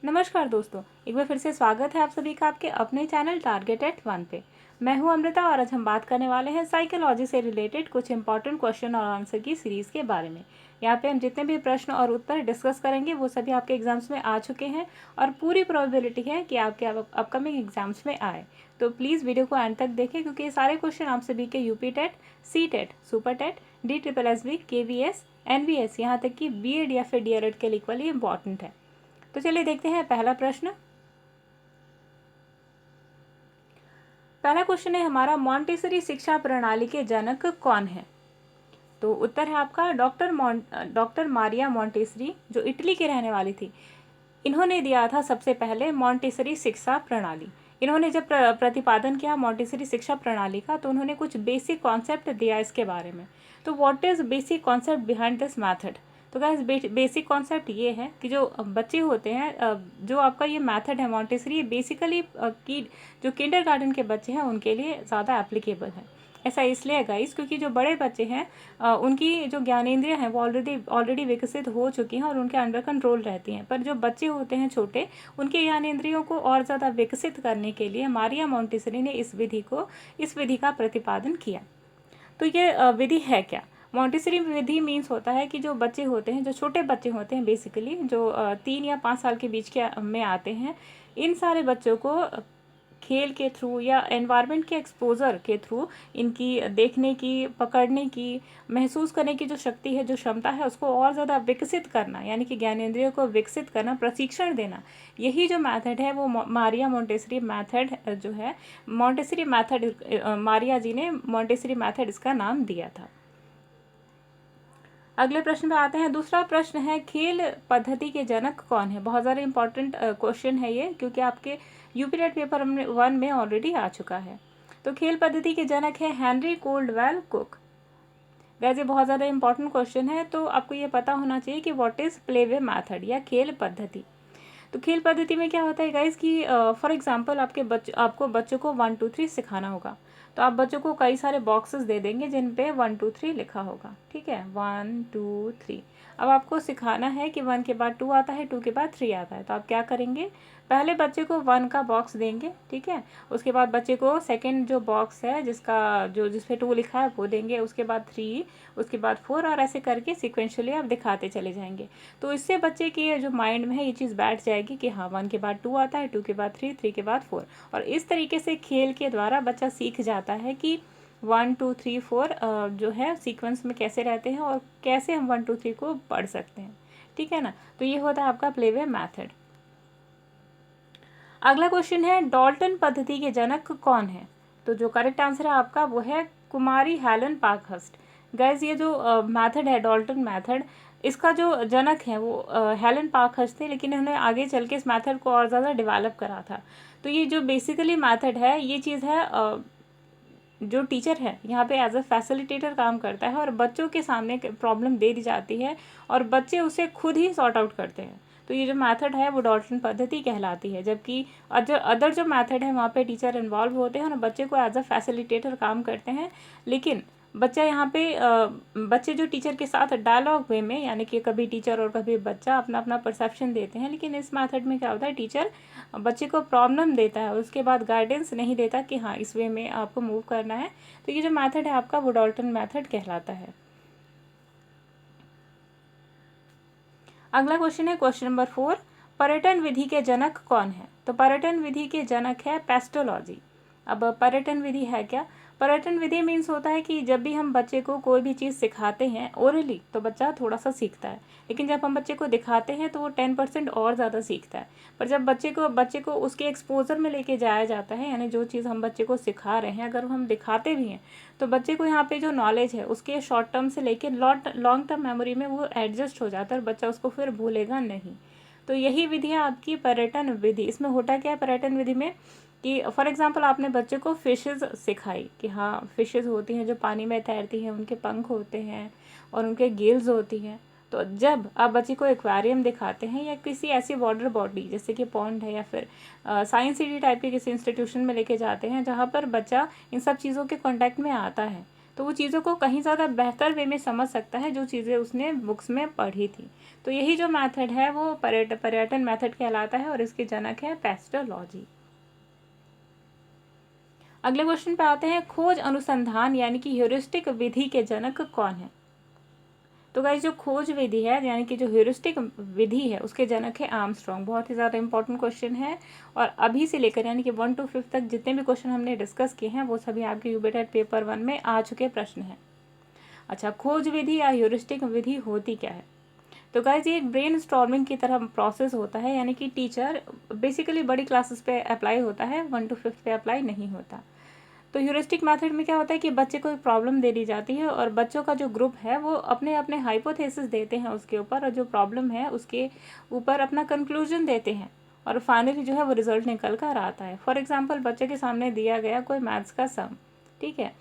नमस्कार दोस्तों, एक बार फिर से स्वागत है आप सभी का आपके अपने चैनल टारगेट एट 1 पे। मैं हूं अमृता और आज हम बात करने वाले हैं साइकोलॉजी से रिलेटेड कुछ इंपॉर्टेंट क्वेश्चन और आंसर की सीरीज़ के बारे में। यहाँ पे हम जितने भी प्रश्न और उत्तर डिस्कस करेंगे वो सभी आपके एग्जाम्स में आ चुके हैं और पूरी प्रोबेबिलिटी है कि आपके अपकमिंग एग्जाम्स में आए। तो प्लीज़ वीडियो को एंड तक देखें क्योंकि ये सारे क्वेश्चन आप सभी के UP TET, C TET, super TET, DSSB, KVS, NVS यहाँ तक कि BEd या फिर DLED के लिए इक्वली इंपॉर्टेंट है। तो चलिए देखते हैं पहला प्रश्न। पहला क्वेश्चन है हमारा, मॉन्टेसरी शिक्षा प्रणाली के जनक कौन है? तो उत्तर है आपका डॉक्टर मारिया मॉन्टेसरी, जो इटली की रहने वाली थी। इन्होंने दिया था सबसे पहले मॉन्टेसरी शिक्षा प्रणाली। इन्होंने जब प्रतिपादन किया मॉन्टेसरी शिक्षा प्रणाली का तो उन्होंने कुछ बेसिक कॉन्सेप्ट दिया इसके बारे में। तो what is basic concept behind this method? तो गाइस बेसिक कॉन्सेप्ट ये है कि जो बच्चे होते हैं, जो आपका ये मेथड है मॉन्टेसरी, ये बेसिकली की जो किंडरगार्टन के बच्चे हैं उनके लिए ज़्यादा एप्लीकेबल है। ऐसा इसलिए है गाइस क्योंकि जो बड़े बच्चे हैं उनकी जो ज्ञानेंद्रियां हैं वो ऑलरेडी विकसित हो चुकी हैं और उनके अंडर कंट्रोल रहती हैं। पर जो बच्चे होते हैं छोटे, उनके ज्ञानेंद्रियों को और ज़्यादा विकसित करने के लिए मारिया मॉन्टेसरी ने इस विधि का प्रतिपादन किया। तो ये विधि है क्या? मॉन्टेसरी विधि मीन्स होता है कि जो बच्चे होते हैं, जो छोटे बच्चे होते हैं, बेसिकली जो 3 या 5 साल के बीच के में आते हैं, इन सारे बच्चों को खेल के थ्रू या एनवायरनमेंट के एक्सपोजर के थ्रू इनकी देखने की, पकड़ने की, महसूस करने की जो शक्ति है, जो क्षमता है, उसको और ज़्यादा विकसित करना, यानी कि ज्ञानेंद्रियों को विकसित करना, प्रशिक्षण देना, यही जो मेथड है वो मारिया मॉन्टेसरी मेथड जो है, मॉन्टेसरी मेथड, मारिया जी ने मॉन्टेसरी मेथड इसका नाम दिया था। अगले प्रश्न पे आते हैं। दूसरा प्रश्न है, खेल पद्धति के जनक कौन है? बहुत ज़्यादा इंपॉर्टेंट क्वेश्चन है ये, क्योंकि आपके यूपी टेट पेपर 1 में ऑलरेडी आ चुका है। तो खेल पद्धति के जनक है हेनरी कोल्डवेल कुक। वैसे बहुत ज़्यादा इंपॉर्टेंट क्वेश्चन है, तो आपको ये पता होना चाहिए कि व्हाट इज़ प्लेवे मैथड या खेल पद्धति। तो खेल पद्धति में क्या होता है गाइस कि फॉर एग्जांपल आपको बच्चों को 1 2 3 सिखाना होगा। तो आप बच्चों को कई सारे बॉक्सेस दे देंगे जिन पे 1 2 3 लिखा होगा। ठीक है, 1 2 3। अब आपको सिखाना है कि 1 के बाद 2 आता है, 2 के बाद 3 आता है। तो आप क्या करेंगे, पहले बच्चे को 1 का बॉक्स देंगे। ठीक है, उसके बाद बच्चे को सेकेंड जो बॉक्स है जिसपे 2 लिखा है वो देंगे, उसके बाद 3, उसके बाद 4, और ऐसे करके सिक्वेंशली आप दिखाते चले जाएंगे। तो इससे बच्चे के जो माइंड में है ये चीज़ बैठ जाएगी कि हाँ 1 के बाद 2 आता है, 2 के बाद 3, 3 के बाद 4। और इस तरीके से खेल के द्वारा बच्चा सीख जाता है कि 1 2 3 4 जो है सीक्वेंस में कैसे रहते हैं और कैसे हम 1 2 3 को पढ़ सकते हैं। ठीक है ना, तो ये होता है आपका प्लेवे मैथड। अगला क्वेश्चन है, डाल्टन पद्धति के जनक कौन है? तो जो करेक्ट आंसर है आपका वो है कुमारी हेलन पार्कहर्स्ट। गाइज ये जो मेथड है डाल्टन मेथड, इसका जो जनक है वो हेलन पार्कहर्स्ट थे, लेकिन उन्होंने आगे चल के इस मेथड को और ज़्यादा डेवलप करा था। तो ये जो बेसिकली मेथड है, ये चीज़ है जो टीचर है यहाँ पे एज अ फैसिलिटेटर काम करता है और बच्चों के सामने प्रॉब्लम दे दी जाती है और बच्चे उसे खुद ही सॉर्ट आउट करते हैं। तो ये जो मेथड है वो डाल्टन पद्धति कहलाती है। जबकि अदर जो मेथड है वहाँ पे टीचर इन्वॉल्व होते हैं और बच्चे को एज अ फैसिलिटेटर काम करते हैं। लेकिन बच्चा यहाँ पे बच्चे जो टीचर के साथ डायलॉग वे में, यानी कि कभी टीचर और कभी बच्चा अपना अपना परसेप्शन देते हैं। लेकिन इस मेथड में क्या होता है, टीचर बच्चे को प्रॉब्लम देता है और उसके बाद गाइडेंस नहीं देता कि हाँ इस वे में आपको मूव करना है। तो ये जो मेथड है आपका वो डाल्टन मेथड कहलाता है। अगला क्वेश्चन है क्वेश्चन नंबर 4, पर्यटन विधि के जनक कौन है? तो पर्यटन विधि के जनक है पेस्टोलॉजी। अब पर्यटन विधि है क्या? पर्यटन विधि मीन्स होता है कि जब भी हम बच्चे को कोई भी चीज़ सिखाते हैं ओरली तो बच्चा थोड़ा सा सीखता है, लेकिन जब हम बच्चे को दिखाते हैं तो वो 10% और ज़्यादा सीखता है। पर जब बच्चे को उसके एक्सपोजर में लेके जाया जाता है, यानी जो चीज़ हम बच्चे को सिखा रहे हैं अगर हम दिखाते भी हैं तो बच्चे को यहाँ पे जो नॉलेज है उसके शॉर्ट टर्म से लेके लॉन्ग टर्म मेमोरी में वो एडजस्ट हो जाता है और बच्चा उसको फिर भूलेगा नहीं। तो यही विधि है आपकी पर्यटन विधि। इसमें होता क्या है पर्यटन विधि में कि फॉर एग्जांपल आपने बच्चे को फिशेस सिखाई कि हाँ फिशेस होती हैं जो पानी में तैरती हैं, उनके पंख होते हैं और उनके गिल्स होती हैं। तो जब आप बच्चे को एक्वेरियम दिखाते हैं या किसी ऐसी वाटर बॉडी जैसे कि पॉन्ड है या फिर साइंस सिटी टाइप के किसी इंस्टीट्यूशन में लेके जाते हैं जहाँ पर बच्चा इन सब चीज़ों के कांटेक्ट में आता है, तो वो चीज़ों को कहीं ज़्यादा बेहतर वे में समझ सकता है जो चीज़ें उसने बुक्स में पढ़ी थी। तो यही जो मेथड है वो पर्यटन मेथड कहलाता है और इसके जनक है पैस्टोलॉजी। अगले क्वेश्चन पे आते हैं, खोज अनुसंधान यानी कि ह्यूरिस्टिक विधि के जनक कौन है? तो गाइस जो खोज विधि है यानी कि जो ह्यूरिस्टिक विधि है उसके जनक है आर्मस्ट्रॉन्ग। बहुत ही ज़्यादा इंपॉर्टेंट क्वेश्चन है और अभी से लेकर यानी कि 1 to 5 तक जितने भी क्वेश्चन हमने डिस्कस किए हैं वो सभी आपके यूबीटेट पेपर 1 में आ चुके प्रश्न हैं। अच्छा, खोज विधि या ह्यूरिस्टिक विधि होती क्या है? तो गाइज ये एक ब्रेन स्टॉर्मिंग की तरह प्रोसेस होता है, यानी कि टीचर बेसिकली बड़ी क्लासेस पे अप्लाई होता है, 1 to 5 पे अप्लाई नहीं होता। तो ह्यूरिस्टिक मेथड में क्या होता है कि बच्चे को एक प्रॉब्लम दे दी जाती है और बच्चों का जो ग्रुप है वो अपने अपने हाइपोथेसिस देते हैं उसके ऊपर और जो प्रॉब्लम है उसके ऊपर अपना कंक्लूजन देते हैं और फाइनली जो है वो रिजल्ट निकल कर आता है। फॉर एग्जाम्पल बच्चे के सामने दिया गया कोई मैथ्स का सम, ठीक है,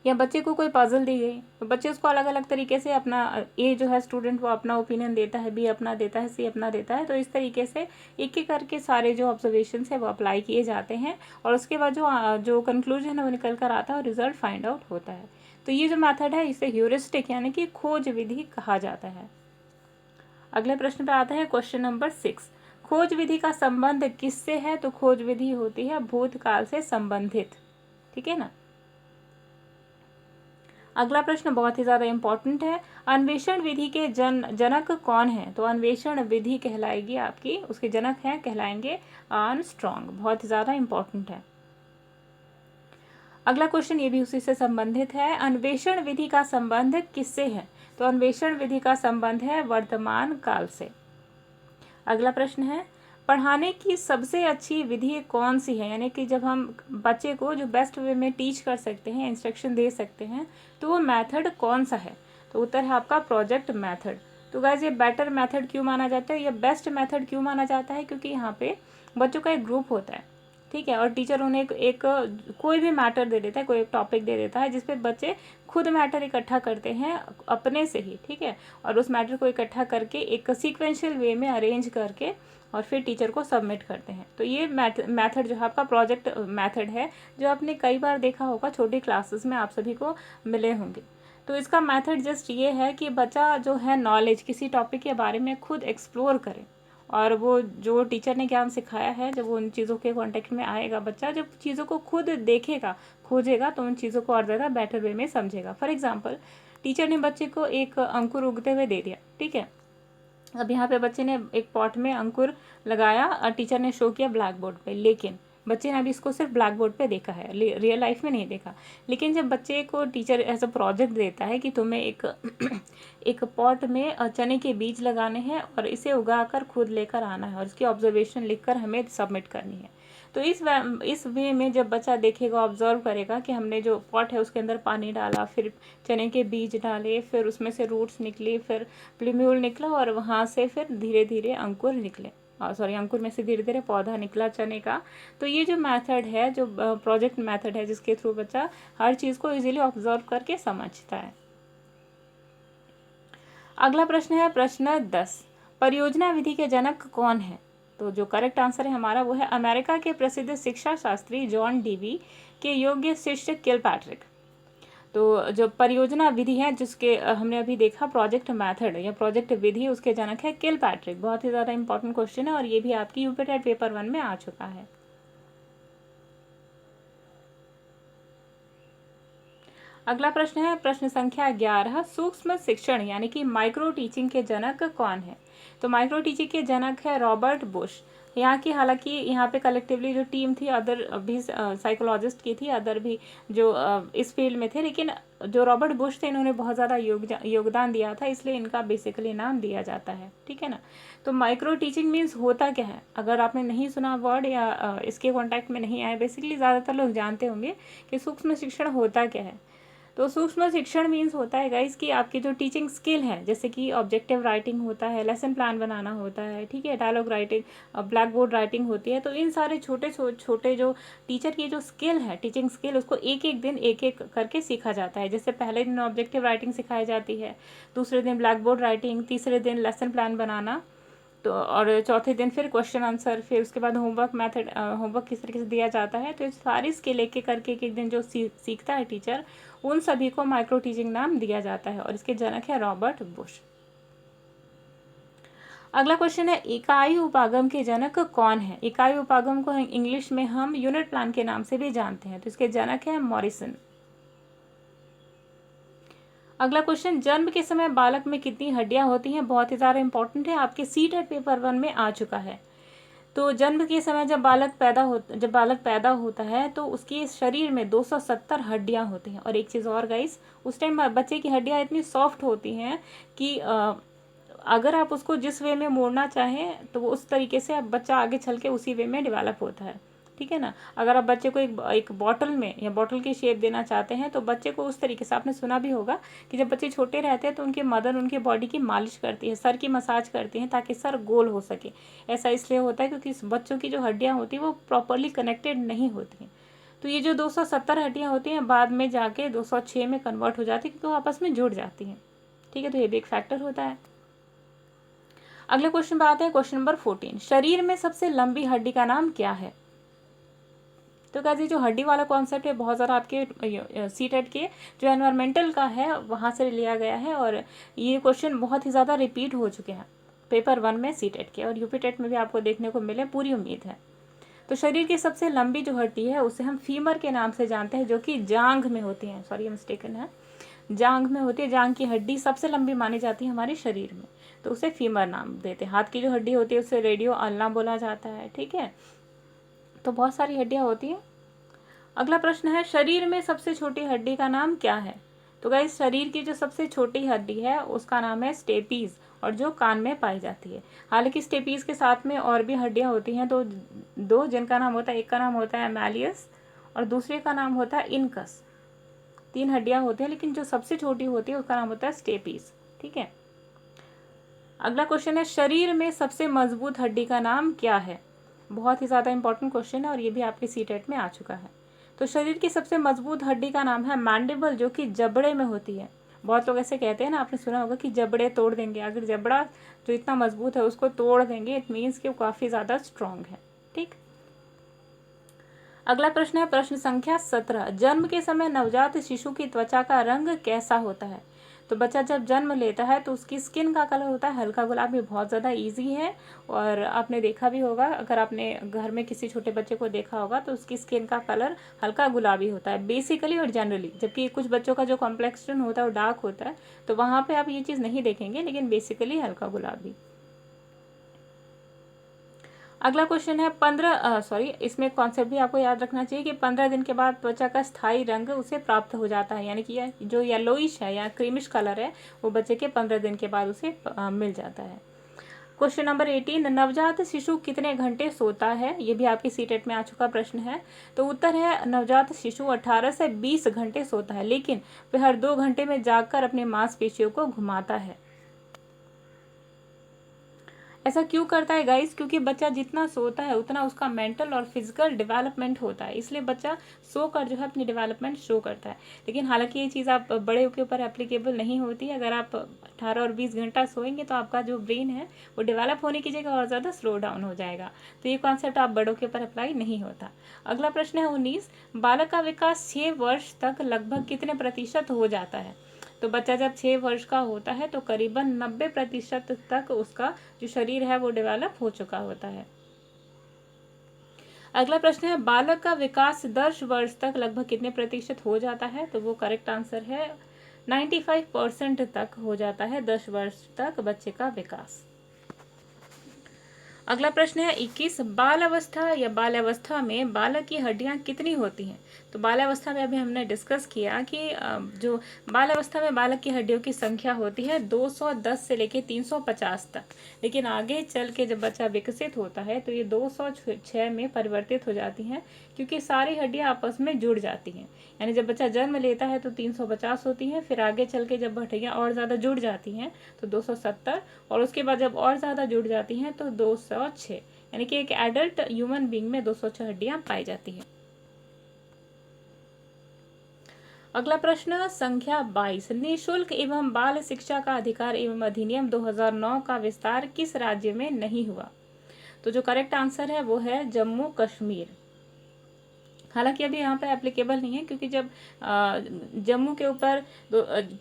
या बच्चे को कोई पजल दी गई तो बच्चे उसको अलग अलग तरीके से अपना ए जो है स्टूडेंट वो अपना ओपिनियन देता है, बी अपना देता है, सी अपना देता है। तो इस तरीके से एक एक करके सारे जो ऑब्जर्वेशन है वो अप्लाई किए जाते हैं और उसके बाद जो कंक्लूजन है वो निकल कर आता है और रिजल्ट फाइंड आउट होता है। तो ये जो मेथड है इसे ह्यूरिस्टिक यानी कि खोज विधि कहा जाता है। अगले प्रश्न पे आता है क्वेश्चन नंबर 6, खोज विधि का संबंध किससे है? तो खोज विधि होती है भूतकाल से संबंधित, ठीक है ना। अगला प्रश्न बहुत ही ज़्यादा इंपॉर्टेंट है, अन्वेषण विधि के जनक कौन है? तो अन्वेषण विधि कहलाएगी आपकी, उसके जनक हैं कहलाएंगे आर्मस्ट्रॉन्ग। बहुत ही ज़्यादा इंपॉर्टेंट है। अगला क्वेश्चन ये भी उसी से संबंधित है, अन्वेषण विधि का संबंध किससे है? तो अन्वेषण विधि का संबंध है वर्तमान काल से। अगला प्रश्न है, पढ़ाने की सबसे अच्छी विधि कौन सी है? यानी कि जब हम बच्चे को जो बेस्ट वे में टीच कर सकते हैं, इंस्ट्रक्शन दे सकते हैं, तो वो मेथड कौन सा है? तो उत्तर है आपका प्रोजेक्ट मेथड। तो गाइस ये बेटर मेथड क्यों माना जाता है, ये बेस्ट मेथड क्यों माना जाता है? क्योंकि यहाँ पे बच्चों का एक ग्रुप होता है, ठीक है, और टीचर उन्हें एक कोई भी मैटर दे देता है, कोई एक टॉपिक दे देता है जिसपे बच्चे खुद मैटर इकट्ठा करते हैं अपने से ही, ठीक है, और उस मैटर को इकट्ठा करके एक सीक्वेंशियल वे में अरेंज करके और फिर टीचर को सबमिट करते हैं। तो ये मेथड जो है आपका प्रोजेक्ट मेथड है, जो आपने कई बार देखा होगा छोटी क्लासेस में आप सभी को मिले होंगे। तो इसका मेथड जस्ट ये है कि बच्चा जो है नॉलेज किसी टॉपिक के बारे में खुद एक्सप्लोर करे और वो जो टीचर ने ज्ञान सिखाया है जब वो उन चीज़ों के कांटेक्ट में आएगा, बच्चा जब चीज़ों को खुद देखेगा, खोजेगा, तो उन चीज़ों को और ज़्यादा बेटर वे में समझेगा। फॉर एग्जांपल टीचर ने बच्चे को एक अंकुर उगते हुए दे दिया, ठीक है, अब यहाँ पे बच्चे ने एक पॉट में अंकुर लगाया और टीचर ने शो किया ब्लैक बोर्ड पे, लेकिन बच्चे ने अभी इसको सिर्फ ब्लैक बोर्ड पे देखा है, रियल लाइफ में नहीं देखा। लेकिन जब बच्चे को टीचर ऐसा प्रोजेक्ट देता है कि तुम्हें एक एक पॉट में चने के बीज लगाने हैं और इसे उगाकर खुद लेकर आना है और इसकी ऑब्जर्वेशन लिखकर हमें सबमिट करनी है, तो इस वे में जब बच्चा देखेगा, ऑब्जर्व करेगा कि हमने जो पॉट है उसके अंदर पानी डाला, फिर चने के बीज डाले, फिर उसमें से रूट्स निकली, फिर प्लूम्यूल निकला और वहाँ से फिर धीरे धीरे अंकुर निकले, अंकुर में से धीरे धीरे पौधा निकला चने का। तो ये जो मेथड है, जो प्रोजेक्ट मेथड है, जिसके थ्रू बच्चा हर चीज़ को इजीली ऑब्जर्व करके समझता है। अगला प्रश्न है प्रश्न 10, परियोजना विधि के जनक कौन है? तो जो करेक्ट आंसर है हमारा वो है अमेरिका के प्रसिद्ध शिक्षा शास्त्री जॉन डीवी के योग्य शिष्य किलपैट्रिक। तो जो परियोजना विधि है जिसके हमने अभी देखा प्रोजेक्ट मेथड या प्रोजेक्ट विधि, उसके जनक है किलपैट्रिक। बहुत ही ज़्यादा इंपॉर्टेंट क्वेश्चन है और ये भी आपकी यूपीटेट पेपर 1 में आ चुका है। अगला प्रश्न है प्रश्न संख्या 11, सूक्ष्म शिक्षण यानी कि माइक्रो टीचिंग के जनक कौन है? तो माइक्रो टीचिंग के जनक है रॉबर्ट बुश। यहाँ की हालांकि यहाँ पे कलेक्टिवली जो टीम थी, अदर भी साइकोलॉजिस्ट की थी, अदर भी जो इस फील्ड में थे, लेकिन जो रॉबर्ट बुश थे इन्होंने बहुत ज़्यादा योगदान दिया था, इसलिए इनका बेसिकली नाम दिया जाता है, ठीक है ना। तो माइक्रो टीचिंग मीन्स होता क्या है? अगर आपने नहीं सुना वर्ड या इसके कॉन्टैक्ट में नहीं आए, बेसिकली ज़्यादातर लोग जानते होंगे कि सूक्ष्म शिक्षण होता क्या है। तो सूक्ष्म शिक्षण मीन्स होता है गाइस कि आपकी जो टीचिंग स्किल है, जैसे कि ऑब्जेक्टिव राइटिंग होता है, लेसन प्लान बनाना होता है, ठीक है, dialogue writing, blackboard writing होती है। तो इन सारे छोटे छोटे जो टीचर की जो स्किल है, टीचिंग स्किल, उसको एक एक दिन एक एक करके सीखा जाता है। जैसे पहले दिन ऑब्जेक्टिव राइटिंग सिखाई जाती है, दूसरे दिन ब्लैक बोर्ड राइटिंग, तीसरे दिन लेसन प्लान बनाना, तो और चौथे दिन फिर क्वेश्चन आंसर, फिर उसके बाद होमवर्क मेथड, होमवर्क किस तरीके से दिया जाता है। तो इस सारी स्किल एक एक करके एक एक दिन जो सीखता है टीचर, उन सभी को माइक्रो टीचिंग नाम दिया जाता है, और इसके जनक है रॉबर्ट बुश। अगला क्वेश्चन है, इकाई उपागम के जनक कौन है? इकाई उपागम को इंग्लिश में हम यूनिट प्लान के नाम से भी जानते हैं। तो इसके जनक है मॉरिसन। अगला क्वेश्चन, जन्म के समय बालक में कितनी हड्डियां होती हैं? बहुत ही ज़्यादा इंपॉर्टेंट है, आपके सीटेट पेपर 1 में आ चुका है। तो जन्म के समय जब बालक पैदा होता है तो उसके शरीर में 270 हड्डियां होती हैं। और एक चीज़ और गाइस, उस टाइम बच्चे की हड्डियां इतनी सॉफ्ट होती हैं कि अगर आप उसको जिस वे में मोड़ना चाहें तो वो उस तरीके से अब बच्चा आगे चल के उसी वे में डेवलप होता है, ठीक है ना। अगर आप बच्चे को एक बॉटल में या बॉटल की शेप देना चाहते हैं तो बच्चे को उस तरीके से, आपने सुना भी होगा कि जब बच्चे छोटे रहते हैं तो उनके मदर उनके बॉडी की मालिश करती है, सर की मसाज करती हैं ताकि सर गोल हो सके। ऐसा इसलिए होता है क्योंकि इस बच्चों की जो हड्डियाँ होती हैं वो प्रॉपरली कनेक्टेड नहीं होती हैं। तो ये जो 270 हड्डियाँ होती हैं बाद में जाके 206 में कन्वर्ट हो जाती है क्योंकि वो आपस में जुड़ जाती हैं, ठीक है। तो ये भी एक फैक्टर होता है। अगले क्वेश्चन पे आते हैं, क्वेश्चन नंबर 14, शरीर में सबसे लंबी हड्डी का नाम क्या है? तो गाइस जो हड्डी वाला कॉन्सेप्ट है बहुत ज़्यादा आपके सीटेट के जो एनवायरमेंटल का है वहाँ से लिया गया है, और ये क्वेश्चन बहुत ही ज़्यादा रिपीट हो चुके हैं पेपर 1 में सीटेट के, और यूपी टेट में भी आपको देखने को मिले, पूरी उम्मीद है। तो शरीर की सबसे लंबी जो हड्डी है उसे हम फीमर के नाम से जानते हैं, जो कि जांघ में होती है, सॉरी मिस्टेकन है, जांघ में होती है। जांघ की हड्डी सबसे लंबी मानी जाती है हमारे शरीर में, तो उसे फीमर नाम देते हैं। हाथ की जो हड्डी होती है उसे रेडियो अल्ना बोला जाता है, ठीक है। तो बहुत सारी हड्डियाँ होती हैं। अगला प्रश्न है, शरीर में सबसे छोटी हड्डी का नाम क्या है? तो गाइस शरीर की जो सबसे छोटी हड्डी है उसका नाम है स्टेपीज, और जो कान में पाई जाती है। हालांकि स्टेपीज के साथ में और भी हड्डियां होती हैं, तो दो, जिनका नाम होता है, एक का नाम होता है मैलियस और दूसरे का नाम होता है इनकस। 3 हड्डियां होती हैं, लेकिन जो सबसे छोटी होती है उसका नाम होता है स्टेपीज, ठीक है। अगला क्वेश्चन है, शरीर में सबसे मजबूत हड्डी का नाम क्या है? बहुत ही ज़्यादा इंपॉर्टेंट क्वेश्चन है, और ये भी आपके सीटेट में आ चुका है। तो शरीर की सबसे मजबूत हड्डी का नाम है मैंडिबल, जो कि जबड़े में होती है। बहुत लोग ऐसे कहते हैं ना, आपने सुना होगा कि जबड़े तोड़ देंगे। अगर जबड़ा जो इतना मजबूत है उसको तोड़ देंगे, इट मीन्स कि वो काफ़ी ज़्यादा स्ट्रॉन्ग है, ठीक। अगला प्रश्न है, प्रश्न संख्या 17, जन्म के समय नवजात शिशु की त्वचा का रंग कैसा होता है? तो बच्चा जब जन्म लेता है तो उसकी स्किन का कलर होता है हल्का गुलाबी। बहुत ज़्यादा इजी है, और आपने देखा भी होगा, अगर आपने घर में किसी छोटे बच्चे को देखा होगा तो उसकी स्किन का कलर हल्का गुलाबी होता है बेसिकली और जनरली। जबकि कुछ बच्चों का जो कॉम्प्लेक्शन होता है वो डार्क होता है, तो वहाँ पर आप ये चीज़ नहीं देखेंगे, लेकिन बेसिकली हल्का गुलाबी। अगला क्वेश्चन है, इसमें कॉन्सेप्ट भी आपको याद रखना चाहिए कि 15 दिन के बाद त्वचा का स्थायी रंग उसे प्राप्त हो जाता है, यानी कि जो येलोइश है या क्रीमिश कलर है वो बच्चे के 15 दिन के बाद उसे मिल जाता है। क्वेश्चन नंबर 18, नवजात शिशु कितने घंटे सोता है? ये भी आपकी सीटेट में आ चुका प्रश्न है। तो उत्तर है, नवजात शिशु 18 से 20 घंटे सोता है, लेकिन वह हर 2 घंटे में जागकर अपने मांसपेशियों को घुमाता है। ऐसा क्यों करता है गाइस? क्योंकि बच्चा जितना सोता है उतना उसका मेंटल और फिजिकल डेवलपमेंट होता है, इसलिए बच्चा सोकर जो है अपनी डेवलपमेंट शो करता है। लेकिन हालांकि ये चीज़ आप बड़े के ऊपर एप्लीकेबल नहीं होती है। अगर आप 18 और 20 घंटा सोएंगे तो आपका जो ब्रेन है वो डेवलप होने की जगह और ज़्यादा स्लो डाउन हो जाएगा। तो ये कॉन्सेप्ट आप बड़ों के ऊपर अप्लाई नहीं होता। अगला प्रश्न है 19, बालक का विकास 6 वर्ष तक लगभग कितने प्रतिशत हो जाता है? तो बच्चा जब 6 वर्ष का होता है तो करीबन 90% तक उसका जो शरीर है वो डेवलप हो चुका होता है। अगला प्रश्न है, बालक का विकास 10 वर्ष तक लगभग कितने प्रतिशत हो जाता है? तो वो करेक्ट आंसर है 95% तक हो जाता है 10 वर्ष तक बच्चे का विकास। अगला प्रश्न है 21, बाल अवस्था या बाल्यावस्था में बालक की हड्डियां कितनी होती हैं? तो बाल्यावस्था में अभी हमने डिस्कस किया कि जो बाल्यावस्था में बालक की हड्डियों की संख्या होती है 210 से लेके 350 तक, लेकिन आगे चल के जब बच्चा विकसित होता है तो ये 206 में परिवर्तित हो जाती हैं, क्योंकि सारी हड्डियां आपस में जुड़ जाती हैं। यानी जब बच्चा जन्म लेता है तो 350 होती हैं, फिर आगे चल के जब हड्डियां और ज़्यादा जुड़ जाती हैं तो 270, और उसके बाद जब और ज़्यादा जुड़ जाती हैं तो 206, यानी कि एक एडल्ट ह्यूमन बीइंग में 206 हड्डियां पाई जाती हैं। अगला प्रश्न संख्या 22, निःशुल्क एवं बाल शिक्षा का अधिकार एवं अधिनियम 2009 का विस्तार किस राज्य में नहीं हुआ? तो जो करेक्ट आंसर है वो है जम्मू कश्मीर। हालांकि अभी यहाँ पे एप्लीकेबल नहीं है, क्योंकि जब जम्मू के ऊपर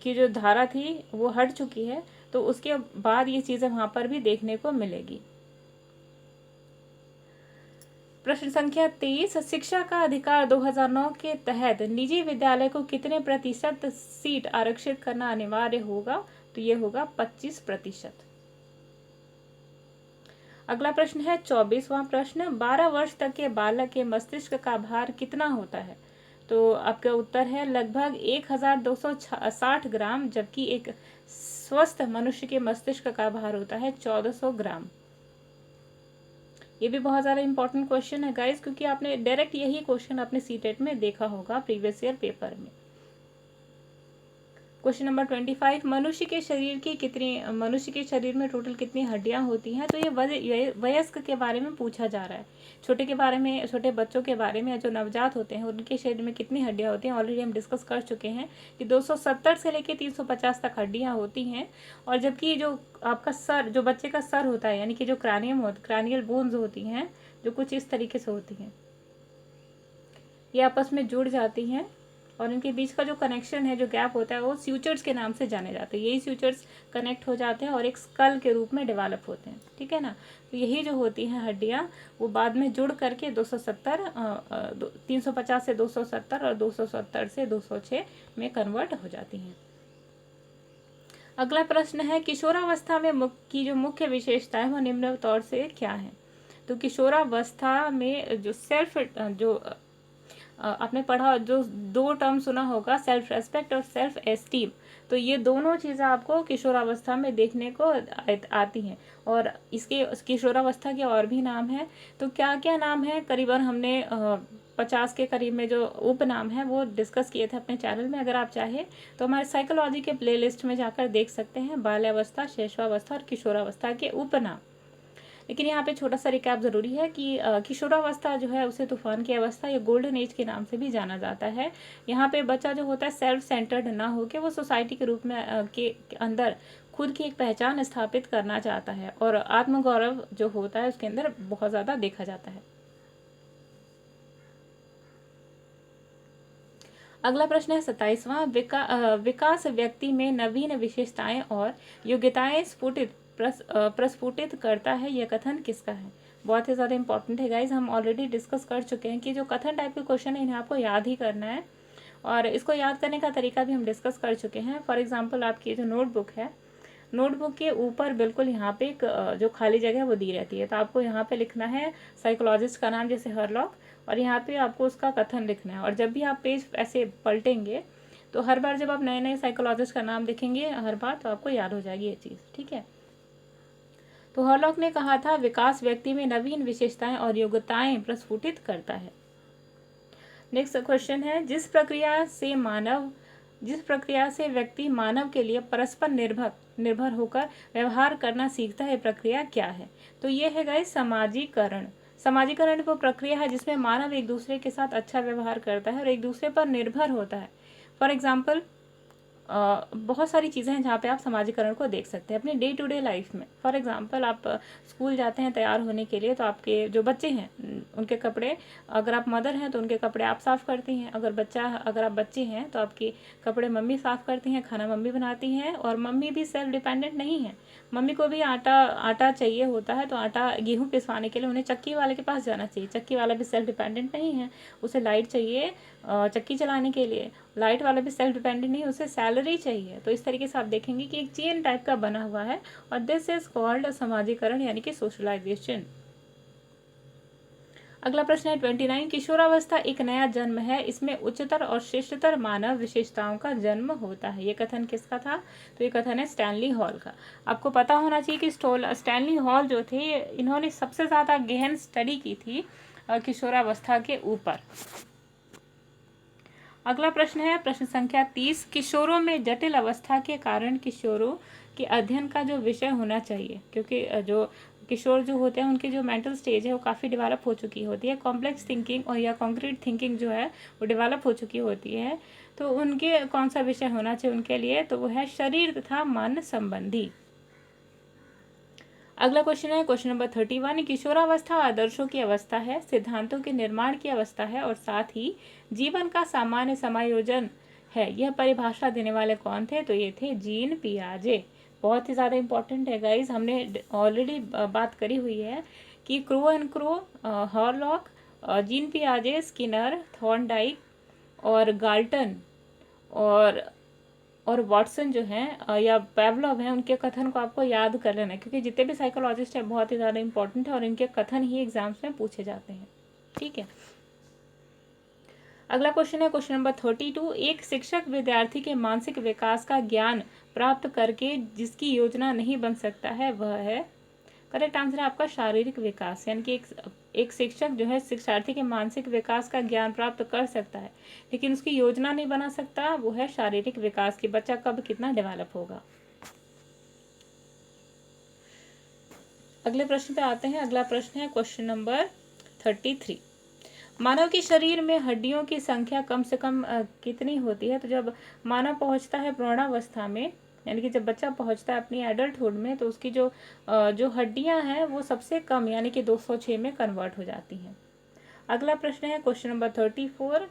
की जो धारा थी वो हट चुकी है, तो उसके बाद ये चीज़ें वहाँ पर भी देखने को मिलेगी। प्रश्न संख्या 23, शिक्षा का अधिकार 2009 के तहत निजी विद्यालय को कितने प्रतिशत सीट आरक्षित करना अनिवार्य होगा? तो ये होगा 25%। अगला प्रश्न है 24वां प्रश्न, 12 वर्ष तक के बालक के मस्तिष्क का भार कितना होता है? तो आपका उत्तर है लगभग 1260 ग्राम, जबकि एक स्वस्थ मनुष्य के मस्तिष्क का भार होता है 1400 ग्राम। ये भी बहुत ज़्यादा इंपॉर्टेंट क्वेश्चन है गाइस, क्योंकि आपने डायरेक्ट यही क्वेश्चन अपने सीटेट में देखा होगा प्रीवियस ईयर पेपर में। क्वेश्चन नंबर 25, मनुष्य के शरीर में टोटल कितनी हड्डियां होती हैं? तो ये वयस्क के बारे में पूछा जा रहा है। छोटे बच्चों के बारे में, जो नवजात होते हैं उनके शरीर में कितनी हड्डियां होती हैं, ऑलरेडी हम डिस्कस कर चुके हैं कि 270 से लेकर 350 तक हड्डियां होती हैं। और जबकि जो आपका सर, जो बच्चे का सर होता है, यानी कि जो क्रानियल बोन्स होती हैं, जो कुछ इस तरीके से होती हैं, ये आपस में जुड़ जाती हैं और इनके बीच का जो कनेक्शन है, जो गैप होता है, वो स्यूचर्स के नाम से जाने जाते हैं। यही स्यूचर्स कनेक्ट हो जाते हैं और एक स्कल के रूप में डेवलप होते हैं, ठीक है ना। तो यही जो होती हैं हड्डियाँ, वो बाद में जुड़ करके 350 से 270 और 270 से 206 में कन्वर्ट हो जाती हैं। अगला प्रश्न है, किशोरावस्था में की जो मुख्य विशेषताएं वो निम्न तौर से क्या है? तो किशोरावस्था में जो आपने पढ़ा, जो दो टर्म सुना होगा, सेल्फ रेस्पेक्ट और सेल्फ एस्टीम, तो ये दोनों चीज़ें आपको किशोरावस्था में देखने को आती हैं। और इसके किशोरावस्था के और भी नाम हैं। तो क्या क्या नाम है, करीबन हमने 50 के करीब में जो उपनाम है वो डिस्कस किए थे अपने चैनल में। अगर आप चाहें तो हमारे साइकोलॉजी के प्लेलिस्ट में जाकर देख सकते हैं, बाल्यावस्था, शैशवावस्था और किशोरावस्था के उपनाम। लेकिन यहाँ पे छोटा सा रिकैप ज़रूरी है कि किशोरावस्था जो है उसे तूफान की अवस्था या गोल्डन एज के नाम से भी जाना जाता है। यहाँ पे बच्चा जो होता है सेल्फ सेंटर्ड ना होकर वो सोसाइटी के रूप में के अंदर खुद की एक पहचान स्थापित करना चाहता है, और आत्मगौरव जो होता है उसके अंदर बहुत ज़्यादा देखा जाता है। अगला प्रश्न है 27वां, विकास व्यक्ति में नवीन विशेषताएं और योग्यताएं प्रस्फुटित करता है, यह कथन किसका है? बहुत ही ज़्यादा इंपॉर्टेंट है गाइज, हम ऑलरेडी डिस्कस कर चुके हैं कि जो कथन टाइप के क्वेश्चन है इन्हें आपको याद ही करना है, और इसको याद करने का तरीका भी हम डिस्कस कर चुके हैं। फॉर एग्जाम्पल, आपकी जो नोटबुक है, नोटबुक के ऊपर बिल्कुल यहाँ पे एक जो खाली जगह वो दी रहती है, तो आपको यहाँ पे लिखना है साइकोलॉजिस्ट का नाम, जैसे हरलॉक, और यहाँ पे आपको उसका कथन लिखना है। और जब भी आप पेज ऐसे पलटेंगे तो हर बार जब आप नए नए साइकोलॉजिस्ट का नाम लिखेंगे हर बार, तो आपको याद हो जाएगी ये चीज़, ठीक है। तो हरलॉक ने कहा था, विकास व्यक्ति में नवीन विशेषताएं और योग्यताएं प्रस्फुटित करता है। नेक्स्ट क्वेश्चन है, जिस प्रक्रिया से व्यक्ति मानव के लिए परस्पर निर्भर होकर व्यवहार करना सीखता है, प्रक्रिया क्या है? तो ये है गाइस समाजीकरण। समाजीकरण वो प्रक्रिया है जिसमें मानव एक दूसरे के साथ अच्छा व्यवहार करता है और एक दूसरे पर निर्भर होता है। फॉर एग्जाम्पल, बहुत सारी चीज़ें हैं जहाँ पे आप समाजीकरण को देख सकते हैं अपनी डे टू डे लाइफ में। फॉर एग्जांपल, आप स्कूल जाते हैं तैयार होने के लिए, तो आपके जो बच्चे हैं उनके कपड़े, अगर आप मदर हैं तो उनके कपड़े आप साफ़ करती हैं, अगर आप बच्चे हैं तो आपके कपड़े मम्मी साफ़ करती हैं, खाना मम्मी बनाती हैं। और मम्मी भी सेल्फ डिपेंडेंट नहीं है, मम्मी को भी आटा चाहिए होता है, तो आटा गेहूँ पिसवाने के लिए उन्हें चक्की वाले के पास जाना चाहिए। चक्की वाला भी सेल्फ डिपेंडेंट नहीं है, उसे लाइट चाहिए चक्की चलाने के लिए, लाइट वाला भी सेल्फ डिपेंडेंट नहीं, उसे सैलरी चाहिए। तो इस तरीके से आप देखेंगे कि एक चेन टाइप का बना हुआ है, और दिस इज कॉल्ड समाजीकरण, यानी कि सोशलाइजेशन। अगला प्रश्न है 29, किशोरावस्था एक नया जन्म है, इसमें उच्चतर और श्रेष्ठतर मानव विशेषताओं का जन्म होता है। ये कथन किसका था? तो ये कथन है स्टैनली हॉल का। आपको पता होना चाहिए कि स्टैनली हॉल जो थे, इन्होंने सबसे ज़्यादा गहन स्टडी की थी किशोरावस्था के ऊपर। अगला प्रश्न है प्रश्न संख्या 30, किशोरों में जटिल अवस्था के कारण किशोरों के अध्ययन का जो विषय होना चाहिए, क्योंकि जो किशोर जो होते हैं उनकी जो मेंटल स्टेज है वो काफ़ी डेवलप हो चुकी होती है, कॉम्प्लेक्स थिंकिंग और या कॉन्क्रीट थिंकिंग जो है वो डेवलप हो चुकी होती है। तो उनके कौन सा विषय होना चाहिए उनके लिए, तो वो है शरीर तथा मन संबंधी। अगला क्वेश्चन है क्वेश्चन नंबर 31। किशोरावस्था आदर्शों की अवस्था है, सिद्धांतों के निर्माण की अवस्था है और साथ ही जीवन का सामान्य समायोजन है। यह परिभाषा देने वाले कौन थे, तो ये थे जीन पियाजे। बहुत ही ज़्यादा इंपॉर्टेंट है गाइज, हमने ऑलरेडी बात करी हुई है कि Crow and Crow, Hurlock, Jean पियाजे, स्किनर, थॉर्नडाइक और गाल्टन और वाटसन जो हैं या पेवलव हैं, उनके कथन को आपको याद कर लेना है, क्योंकि जितने भी साइकोलॉजिस्ट हैं बहुत ही ज़्यादा इंपॉर्टेंट है और इनके कथन ही एग्जाम्स में पूछे जाते हैं। ठीक है, अगला क्वेश्चन है क्वेश्चन नंबर 32। एक शिक्षक विद्यार्थी के मानसिक विकास का ज्ञान प्राप्त करके जिसकी योजना नहीं बन सकता है वह है, करेक्ट आंसर है आपका शारीरिक विकास। यानी कि एक शिक्षक जो है शिक्षार्थी के मानसिक विकास का ज्ञान प्राप्त कर सकता है लेकिन उसकी योजना नहीं बना सकता, वो है शारीरिक विकास की, बच्चा कब कितना डेवलप होगा। अगले प्रश्न पे आते हैं। अगला प्रश्न है क्वेश्चन नंबर 33। मानव के शरीर में हड्डियों की संख्या कम से कम कितनी होती है, तो जब मानव पहुंचता है प्रौढ़ावस्था में, यानी कि जब बच्चा पहुंचता है अपनी एडल्टहुड में, तो उसकी जो हड्डियां हैं वो सबसे कम यानी कि 206 में कन्वर्ट हो जाती हैं। अगला प्रश्न है क्वेश्चन नंबर 34।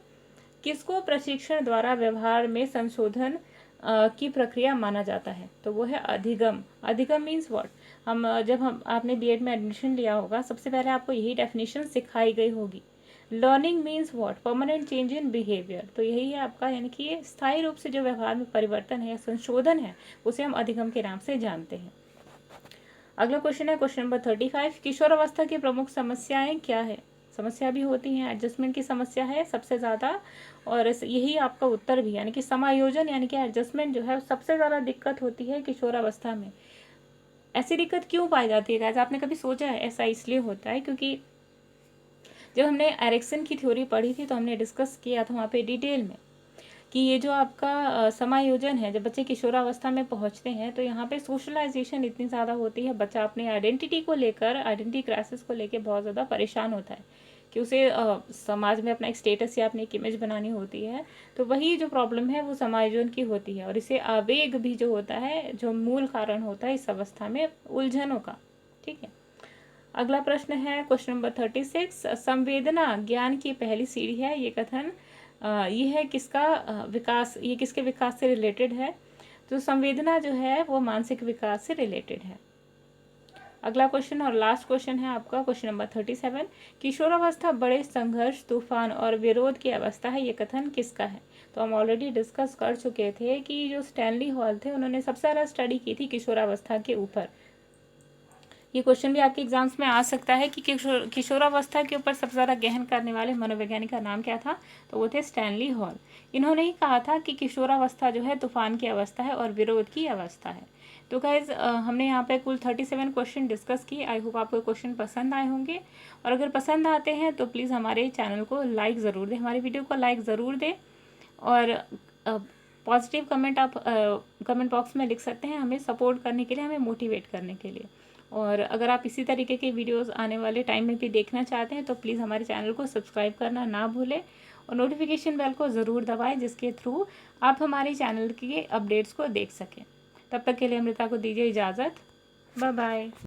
किसको प्रशिक्षण द्वारा व्यवहार में संशोधन की प्रक्रिया माना जाता है, तो वो है अधिगम। अधिगम मीन्स व्हाट, जब आपने बीएड में एडमिशन लिया होगा सबसे पहले आपको यही डेफिनेशन सिखाई गई होगी। Learning means what, permanent change in behaviour, तो यही है आपका, यानी कि ये स्थायी रूप से जो व्यवहार में परिवर्तन है, संशोधन है, उसे हम अधिगम के नाम से जानते हैं। अगला क्वेश्चन है क्वेश्चन नंबर 35। किशोरावस्था की प्रमुख समस्याएं क्या है, समस्या भी होती हैं, एडजस्टमेंट की समस्या है सबसे ज़्यादा, और यही आपका उत्तर भी, यानी कि समायोजन यानी कि एडजस्टमेंट जो है सबसे ज़्यादा दिक्कत होती है किशोरावस्था में। ऐसी दिक्कत क्यों पाई जाती है गाइस, आपने कभी सोचा है? ऐसा इसलिए होता है क्योंकि जब हमने एरिक्सन की थ्योरी पढ़ी थी तो हमने डिस्कस किया था वहाँ पे डिटेल में कि ये जो आपका समायोजन है, जब बच्चे किशोरावस्था में पहुँचते हैं तो यहाँ पे सोशलाइजेशन इतनी ज़्यादा होती है, बच्चा अपनी आइडेंटिटी को लेकर, आइडेंटिटी क्राइसिस को लेकर बहुत ज़्यादा परेशान होता है कि उसे समाज में अपना एक स्टेटस या अपनी एक इमेज बनानी होती है। तो वही जो प्रॉब्लम है वो समायोजन की होती है, और इसे आवेग भी जो होता है, जो मूल कारण होता है इस अवस्था में उलझनों का। ठीक है, अगला प्रश्न है क्वेश्चन नंबर 36। संवेदना ज्ञान की पहली सीढ़ी है, ये कथन ये है किसका विकास, ये किसके विकास से रिलेटेड है, तो संवेदना जो है वो मानसिक विकास से रिलेटेड है। अगला क्वेश्चन और लास्ट क्वेश्चन है आपका क्वेश्चन नंबर 37। किशोरावस्था बड़े संघर्ष, तूफान और विरोध की अवस्था है, ये कथन किसका है, तो हम ऑलरेडी डिस्कस कर चुके थे कि जो स्टैनली हॉल थे उन्होंने सबसे ज़्यादा स्टडी की थी किशोरावस्था के ऊपर। ये क्वेश्चन भी आपके एग्जाम्स में आ सकता है कि किशोरावस्था के ऊपर सबसे ज़्यादा गहन करने वाले मनोवैज्ञानिक का नाम क्या था, तो वो थे स्टैनली हॉल। इन्होंने ही कहा था कि किशोरावस्था जो है तूफान की अवस्था है और विरोध की अवस्था है। तो गाइज हमने यहाँ पे कुल 37 क्वेश्चन डिस्कस किए। आई होप आपको क्वेश्चन पसंद आए होंगे, और अगर पसंद आते हैं तो प्लीज़ हमारे चैनल को लाइक ज़रूर दें, हमारी वीडियो को लाइक ज़रूर दें, और पॉजिटिव कमेंट आप कमेंट बॉक्स में लिख सकते हैं हमें सपोर्ट करने के लिए, हमें मोटिवेट करने के लिए। और अगर आप इसी तरीके के वीडियोस आने वाले टाइम में भी देखना चाहते हैं तो प्लीज़ हमारे चैनल को सब्सक्राइब करना ना भूलें और नोटिफिकेशन बेल को ज़रूर दबाएं, जिसके थ्रू आप हमारे चैनल के अपडेट्स को देख सकें। तब तक के लिए अमृता को दीजिए इजाज़त, बाय बाय।